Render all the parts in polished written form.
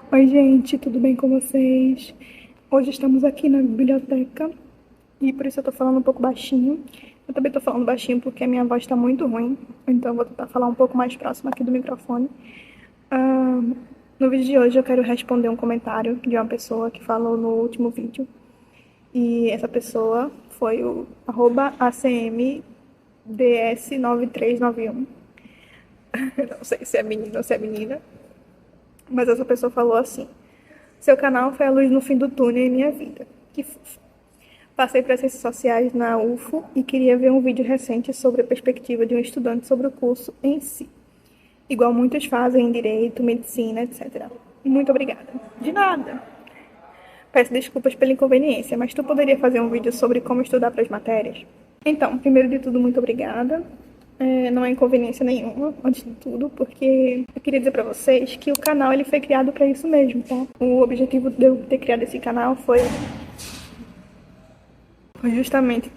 Oi, gente, tudo bem com vocês? Hoje estamos aqui na biblioteca e por isso eu tô falando um pouco baixinho. Eu também tô falando baixinho porque a minha voz tá muito ruim, então eu vou tentar falar um pouco mais próximo aqui do microfone. Ah, no vídeo de hoje eu quero responder um comentário de uma pessoa que falou no último vídeo. E essa pessoa foi o @acmds9391. Não sei se é menino ou se é menina, mas essa pessoa falou assim: seu canal foi a luz no fim do túnel em minha vida. Que fofo. Passei para Ciências Sociais na UFO e queria ver um vídeo recente sobre a perspectiva de um estudante sobre o curso em si. Igual muitos fazem em Direito, Medicina, etc. Muito obrigada. De nada. Peço desculpas pela inconveniência, mas tu poderia fazer um vídeo sobre como estudar para as matérias? Então, primeiro de tudo, muito obrigada. Não é inconveniência nenhuma, antes de tudo, porque eu queria dizer pra vocês que o canal ele foi criado pra isso mesmo, tá? O objetivo de eu ter criado esse canal foi justamente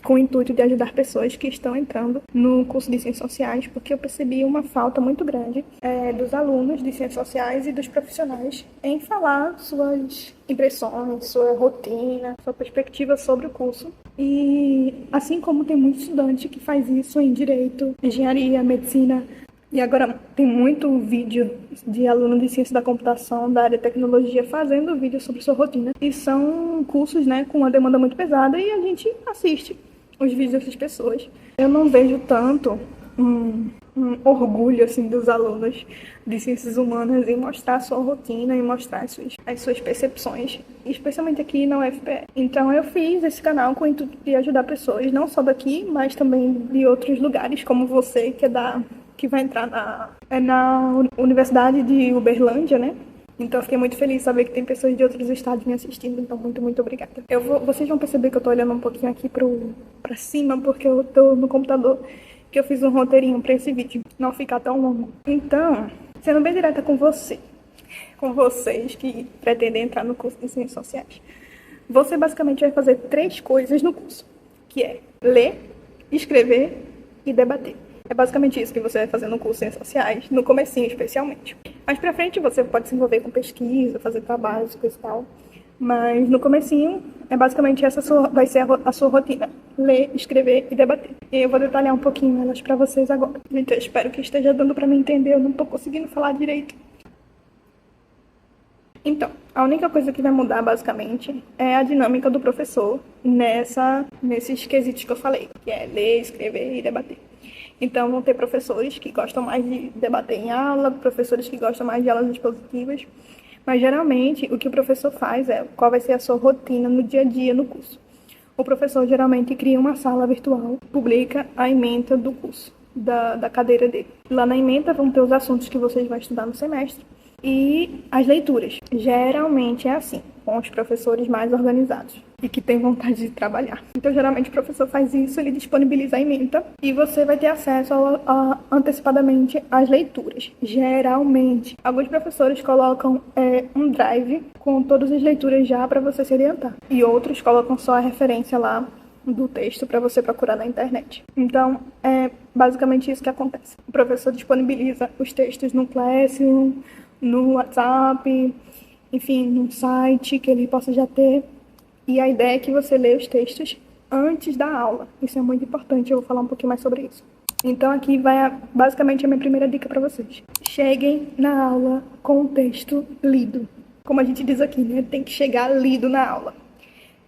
com o intuito de ajudar pessoas que estão entrando no curso de Ciências Sociais, porque eu percebi uma falta muito grande dos alunos de Ciências Sociais e dos profissionais em falar suas impressões, sua rotina, sua perspectiva sobre o curso. E assim como tem muito estudante que faz isso em Direito, Engenharia, Medicina, e agora tem muito vídeo de aluno de ciência da computação, da área de tecnologia, fazendo vídeo sobre sua rotina. E são cursos, né, com uma demanda muito pesada e a gente assiste os vídeos dessas pessoas. Eu não vejo tanto um orgulho, assim, dos alunos de ciências humanas em mostrar a sua rotina e mostrar as suas percepções, especialmente aqui na UFPE. Então eu fiz esse canal com o intuito de ajudar pessoas, não só daqui, mas também de outros lugares, como você, que vai entrar na Universidade de Uberlândia, né? Então eu fiquei muito feliz de saber que tem pessoas de outros estados me assistindo, então muito, muito obrigada. Vocês vão perceber que eu tô olhando um pouquinho aqui pra cima, porque eu tô no computador, que eu fiz um roteirinho pra esse vídeo não ficar tão longo. Então, sendo bem direta com vocês que pretendem entrar no curso de Ciências Sociais, você basicamente vai fazer 3 coisas no curso, que é ler, escrever e debater. É basicamente isso que você vai fazer no curso de Ciências Sociais, no comecinho especialmente. Mais pra frente você pode se envolver com pesquisa, fazer trabalhos, coisa e tal. Mas no comecinho, basicamente vai ser a sua rotina. Ler, escrever e debater. E eu vou detalhar um pouquinho elas pra vocês agora. Então eu espero que esteja dando pra me entender, eu não tô conseguindo falar direito. Então, a única coisa que vai mudar, basicamente, é a dinâmica do professor nesses quesitos que eu falei, que é ler, escrever e debater. Então, vão ter professores que gostam mais de debater em aula, professores que gostam mais de aulas expositivas, mas, geralmente, o que o professor faz qual vai ser a sua rotina no dia a dia no curso. O professor, geralmente, cria uma sala virtual, publica a ementa do curso, da cadeira dele. Lá na ementa vão ter os assuntos que vocês vão estudar no semestre, e as leituras. Geralmente é assim, com os professores mais organizados e que têm vontade de trabalhar. Então, geralmente, o professor faz isso, ele disponibiliza a ementa e você vai ter acesso antecipadamente às leituras. Geralmente. Alguns professores colocam um drive com todas as leituras já para você se orientar. E outros colocam só a referência lá do texto para você procurar na internet. Então, é basicamente isso que acontece. O professor disponibiliza os textos no Classroom, no WhatsApp, enfim, num site que ele possa já ter. E a ideia é que você lê os textos antes da aula. Isso é muito importante, eu vou falar um pouquinho mais sobre isso. Então aqui vai basicamente a minha primeira dica para vocês. Cheguem na aula com o texto lido. Como a gente diz aqui, né? Tem que chegar lido na aula.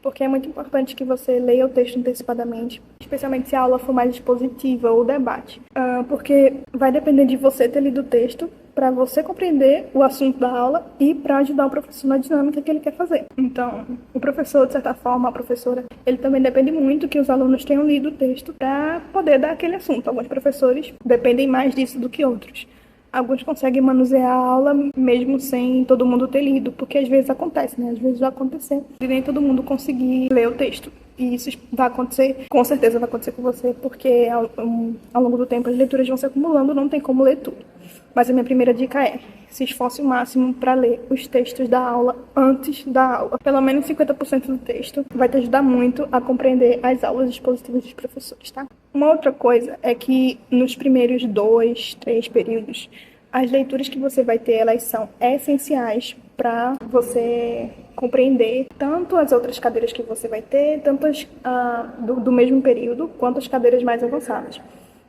Porque é muito importante que você leia o texto antecipadamente, especialmente se a aula for mais expositiva ou debate. Porque vai depender de você ter lido o texto para você compreender o assunto da aula e para ajudar o professor na dinâmica que ele quer fazer. Então, o professor, de certa forma, a professora, ele também depende muito que os alunos tenham lido o texto para poder dar aquele assunto. Alguns professores dependem mais disso do que outros. Alguns conseguem manusear a aula mesmo sem todo mundo ter lido, porque às vezes acontece, né? Às vezes vai acontecer de nem todo mundo conseguir ler o texto. E isso vai acontecer, com certeza vai acontecer com você, porque ao longo do tempo as leituras vão se acumulando, não tem como ler tudo. Mas a minha primeira dica é: se esforce o máximo para ler os textos da aula antes da aula. Pelo menos 50% do texto vai te ajudar muito a compreender as aulas expositivas dos professores, tá? Uma outra coisa é que nos primeiros 2, 3 períodos, As leituras que você vai ter, elas são essenciais para você compreender tanto as outras cadeiras que você vai ter, tanto as do mesmo período, quanto as cadeiras mais avançadas.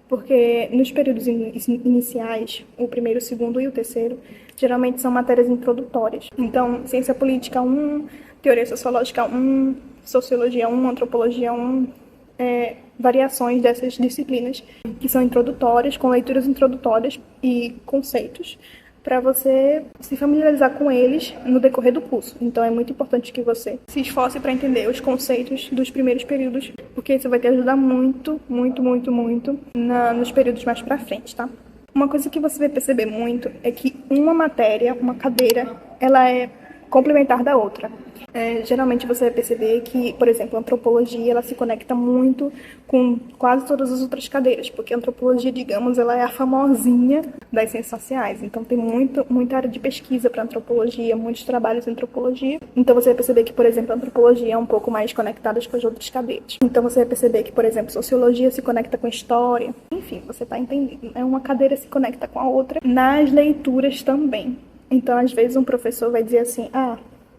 Porque nos períodos iniciais, o primeiro, o segundo e o terceiro, geralmente são matérias introdutórias. Então, ciência política 1, teoria sociológica 1, sociologia 1, antropologia 1, variações dessas disciplinas que são introdutórias, com leituras introdutórias e conceitos, para você se familiarizar com eles no decorrer do curso. Então é muito importante que você se esforce para entender os conceitos dos primeiros períodos, porque isso vai te ajudar muito, muito, muito, muito nos períodos mais para frente, tá? Uma coisa que você vai perceber muito é que uma matéria, uma cadeira, ela é complementar da outra. Geralmente você vai perceber que, por exemplo, a antropologia ela se conecta muito com quase todas as outras cadeiras, porque a antropologia, digamos, ela é a famosinha das ciências sociais. Então tem muita área de pesquisa para antropologia, muitos trabalhos em antropologia. Então você vai perceber que, por exemplo, a antropologia é um pouco mais conectada com as outras cadeiras. Então você vai perceber que, por exemplo, sociologia se conecta com história. Enfim, você está entendendo. Uma cadeira se conecta com a outra nas leituras também. Então, às vezes, um professor vai dizer assim,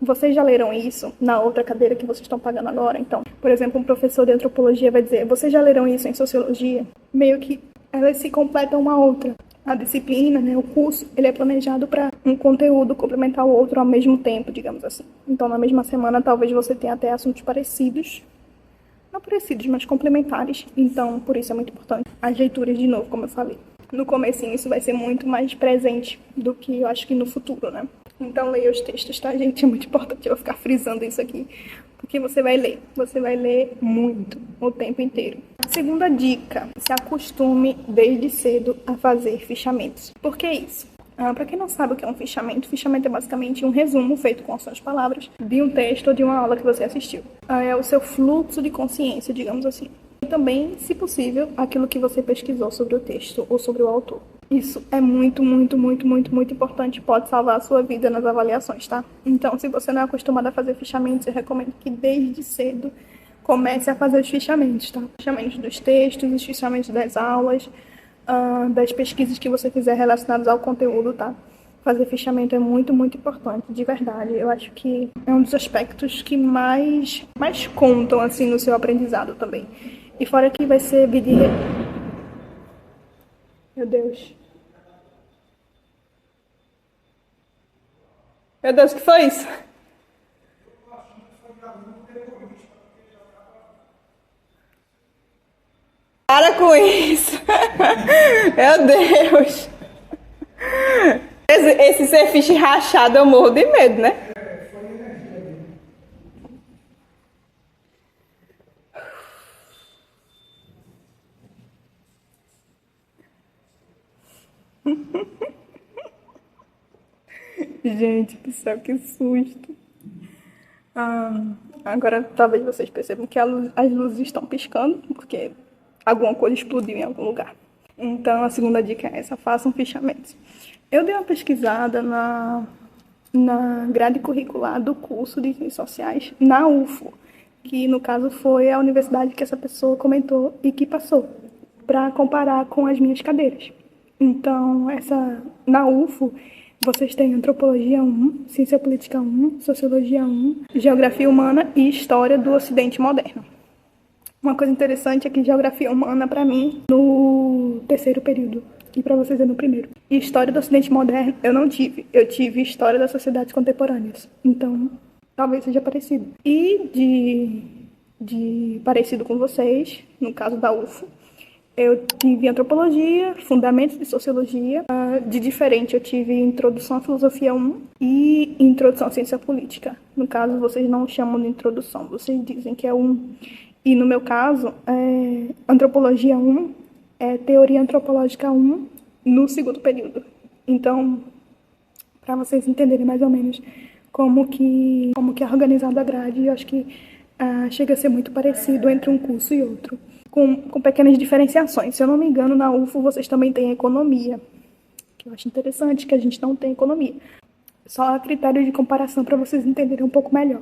vocês já leram isso na outra cadeira que vocês estão pagando agora? Então, por exemplo, um professor de antropologia vai dizer, vocês já leram isso em sociologia? Meio que elas se completam uma outra. A disciplina, o curso, ele é planejado para um conteúdo complementar o outro ao mesmo tempo, digamos assim. Então, na mesma semana, talvez você tenha até assuntos parecidos. Não parecidos, mas complementares. Então, por isso é muito importante. As leituras, de novo, como eu falei. No comecinho isso vai ser muito mais presente do que eu acho que no futuro, né? Então leia os textos, tá, gente? É muito importante eu ficar frisando isso aqui, porque você vai ler muito, o tempo inteiro. Segunda dica, se acostume desde cedo a fazer fichamentos. Por que isso? Para quem não sabe o que é um fichamento é basicamente um resumo feito com as suas palavras de um texto ou de uma aula que você assistiu. É o seu fluxo de consciência, digamos assim. E também, se possível, aquilo que você pesquisou sobre o texto ou sobre o autor. Isso é muito, muito, muito, muito, muito importante. Pode salvar a sua vida nas avaliações, tá? Então, se você não é acostumado a fazer fichamentos, eu recomendo que desde cedo comece a fazer os fichamentos, tá? Fichamentos dos textos, os fichamentos das aulas, das pesquisas que você fizer relacionadas ao conteúdo, tá? Fazer fichamento é muito, muito importante, de verdade. Eu acho que é um dos aspectos que mais contam, assim, no seu aprendizado também. E fora que vai ser vídeo... Meu Deus. Meu Deus, o que foi isso? Para com isso. Meu Deus. Esse surfista rachado eu morro de medo, né? Gente do céu, que susto. Agora talvez vocês percebam que as luzes estão piscando, porque alguma coisa explodiu em algum lugar. Então a segunda dica é essa, façam fichamentos. Eu dei uma pesquisada na grade curricular do curso de Ciências Sociais na UFO, que no caso foi a universidade que essa pessoa comentou e que passou, para comparar com as minhas cadeiras. Então, na UFO, vocês têm Antropologia 1, Ciência Política 1, Sociologia 1, Geografia Humana e História do Ocidente Moderno. Uma coisa interessante é que Geografia Humana, para mim, no terceiro período, e para vocês é no primeiro. E História do Ocidente Moderno eu não tive. Eu tive História das Sociedades Contemporâneas. Então, talvez seja parecido. E de parecido com vocês, no caso da UFO, eu tive Antropologia, Fundamentos de Sociologia. De diferente, eu tive Introdução à Filosofia 1 e Introdução à Ciência Política. No caso, vocês não chamam de introdução, vocês dizem que é 1. E no meu caso, Antropologia 1 é Teoria Antropológica 1 no segundo período. Então, para vocês entenderem mais ou menos como que é organizada a grade, eu acho que chega a ser muito parecido entre um curso e outro, com pequenas diferenciações. Se eu não me engano, na UFO vocês também têm economia, que eu acho interessante, que a gente não tem economia. Só a critério de comparação para vocês entenderem um pouco melhor.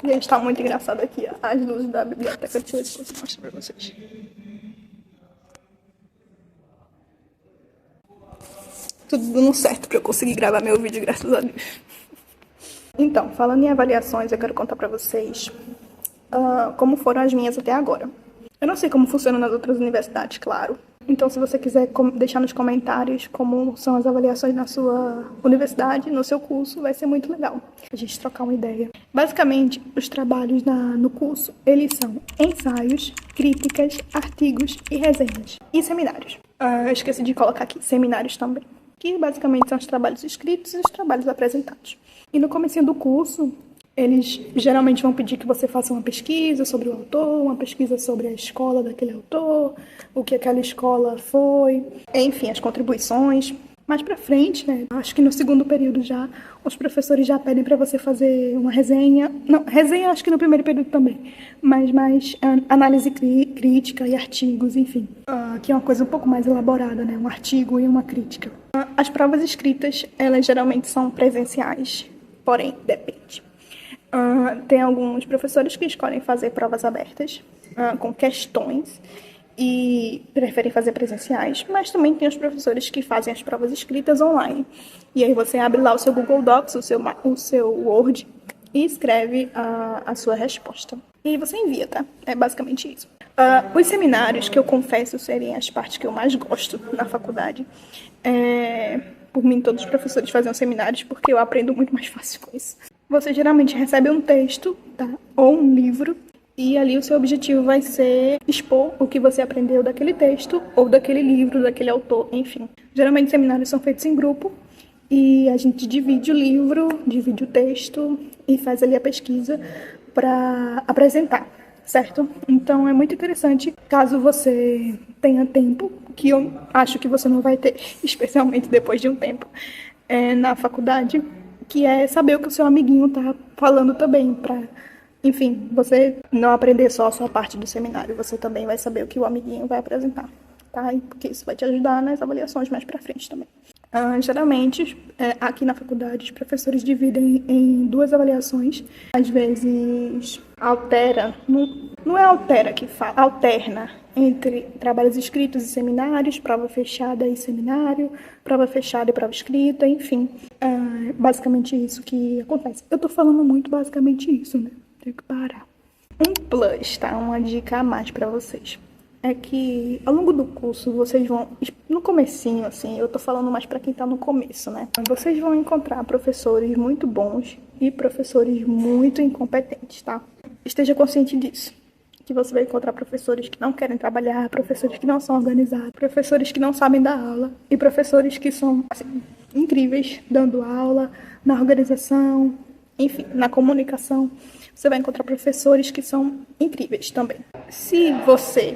Gente, tá muito engraçado aqui, as luzes da biblioteca. Deixa eu ver se eu mostro para vocês. Tudo dando certo pra eu conseguir gravar meu vídeo, graças a Deus. Então, falando em avaliações, eu quero contar pra vocês como foram as minhas até agora. Eu não sei como funciona nas outras universidades, claro. Então, se você quiser deixar nos comentários como são as avaliações na sua universidade, no seu curso, vai ser muito legal a gente trocar uma ideia. Basicamente, os trabalhos no curso, eles são ensaios, críticas, artigos e resenhas. E seminários. Eu esqueci de colocar aqui seminários também, que basicamente são os trabalhos escritos e os trabalhos apresentados. E no comecinho do curso, eles geralmente vão pedir que você faça uma pesquisa sobre o autor, uma pesquisa sobre a escola daquele autor, o que aquela escola foi, enfim, as contribuições. Mais pra frente, né, acho que no segundo período já, os professores já pedem pra você fazer uma resenha. Não, resenha acho que no primeiro período também, mas mais análise crítica e artigos, enfim. Que é uma coisa um pouco mais elaborada, né, um artigo e uma crítica. As provas escritas, elas geralmente são presenciais, porém, depende. Tem alguns professores que escolhem fazer provas abertas, com questões, e preferem fazer presenciais, mas também tem os professores que fazem as provas escritas online. E aí você abre lá o seu Google Docs, o seu Word, e escreve a sua resposta. E você envia, tá? É basicamente isso. Os seminários, que eu confesso serem as partes que eu mais gosto na faculdade, por mim todos os professores faziam seminários, porque eu aprendo muito mais fácil com isso. Você geralmente recebe um texto, tá? Ou um livro, e ali o seu objetivo vai ser expor o que você aprendeu daquele texto, ou daquele livro, daquele autor, enfim. Geralmente seminários são feitos em grupo, e a gente divide o livro, divide o texto, e faz ali a pesquisa para apresentar, certo? Então é muito interessante, caso você tenha tempo, que eu acho que você não vai ter, especialmente depois de um tempo, na faculdade, que é saber o que o seu amiguinho tá falando também, para, enfim, você não aprender só a sua parte do seminário, você também vai saber o que o amiguinho vai apresentar, tá? Porque isso vai te ajudar nas avaliações mais pra frente também. Geralmente, aqui na faculdade, os professores dividem em 2 avaliações. Às vezes, altera, não é altera que fala, alterna entre trabalhos escritos e seminários, prova fechada e seminário, prova fechada e prova escrita, enfim. Basicamente isso que acontece. Eu tô falando muito basicamente isso, né? Tenho que parar. Um plus, tá? Uma dica a mais pra vocês. É que ao longo do curso vocês vão, no comecinho assim, eu tô falando mais pra quem tá no começo, né? Vocês vão encontrar professores muito bons e professores muito incompetentes, tá? Esteja consciente disso. Que você vai encontrar professores que não querem trabalhar, professores que não são organizados, professores que não sabem dar aula e professores que são, assim, incríveis dando aula, na organização, enfim, na comunicação. Você vai encontrar professores que são incríveis também. Se você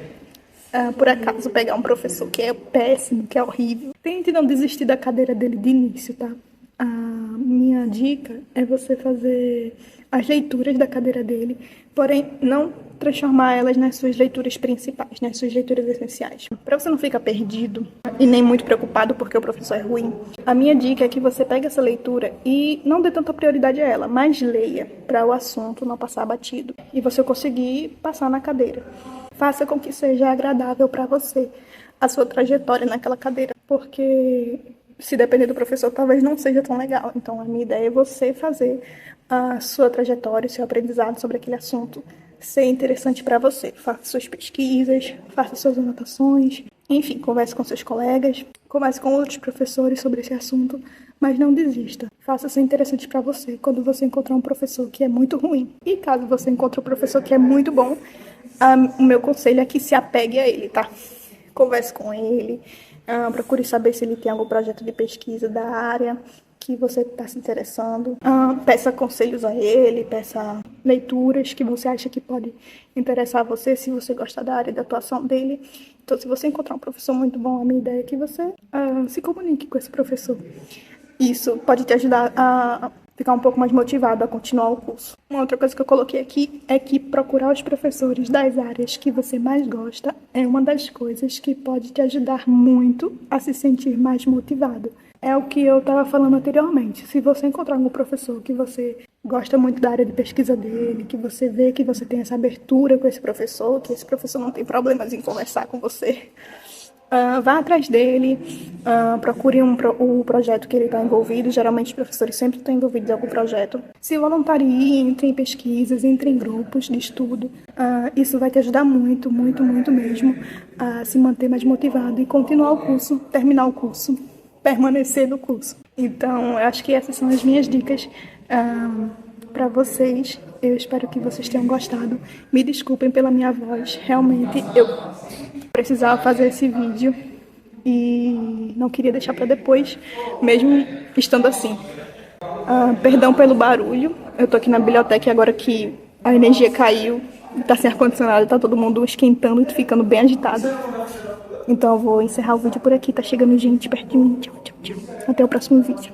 por acaso pegar um professor que é péssimo, que é horrível, tente não desistir da cadeira dele de início, tá? A minha dica é você fazer as leituras da cadeira dele, porém não transformar elas nas suas leituras principais, nas suas leituras essenciais. Para você não ficar perdido e nem muito preocupado porque o professor é ruim, a minha dica é que você pegue essa leitura e não dê tanta prioridade a ela, mas leia para o assunto não passar batido e você conseguir passar na cadeira. Faça com que seja agradável para você a sua trajetória naquela cadeira, porque se depender do professor, talvez não seja tão legal. Então, a minha ideia é você fazer a sua trajetória, o seu aprendizado sobre aquele assunto ser interessante para você. Faça suas pesquisas, faça suas anotações, enfim, converse com seus colegas, converse com outros professores sobre esse assunto, mas não desista. Faça ser interessante para você quando você encontrar um professor que é muito ruim. E caso você encontre um professor que é muito bom, o meu conselho é que se apegue a ele, tá? Converse com ele, procure saber se ele tem algum projeto de pesquisa da área que você está se interessando. Peça conselhos a ele, peça leituras que você acha que pode interessar a você, se você gosta da área de atuação dele. Então, se você encontrar um professor muito bom, a minha ideia é que você se comunique com esse professor. Isso pode te ajudar a ficar um pouco mais motivado a continuar o curso. Uma outra coisa que eu coloquei aqui é que procurar os professores das áreas que você mais gosta é uma das coisas que pode te ajudar muito a se sentir mais motivado. É o que eu estava falando anteriormente. Se você encontrar algum professor que você gosta muito da área de pesquisa dele, que você vê que você tem essa abertura com esse professor, que esse professor não tem problemas em conversar com você, Vá atrás dele, procure o projeto que ele está envolvido. Geralmente os professores sempre estão envolvidos em algum projeto. Se voluntarie, entre em pesquisas, entre em grupos de estudo. Isso vai te ajudar muito, muito, muito mesmo a se manter mais motivado e continuar o curso, terminar o curso, permanecer no curso. Então, eu acho que essas são as minhas dicas para vocês. Eu espero que vocês tenham gostado. Me desculpem pela minha voz. Realmente, eu precisava fazer esse vídeo e não queria deixar para depois, mesmo estando assim. Perdão pelo barulho. Eu tô aqui na biblioteca e agora que a energia caiu, tá sem ar-condicionado, tá todo mundo esquentando e ficando bem agitado. Então eu vou encerrar o vídeo por aqui. Tá chegando gente perto de mim. Tchau, tchau, tchau. Até o próximo vídeo.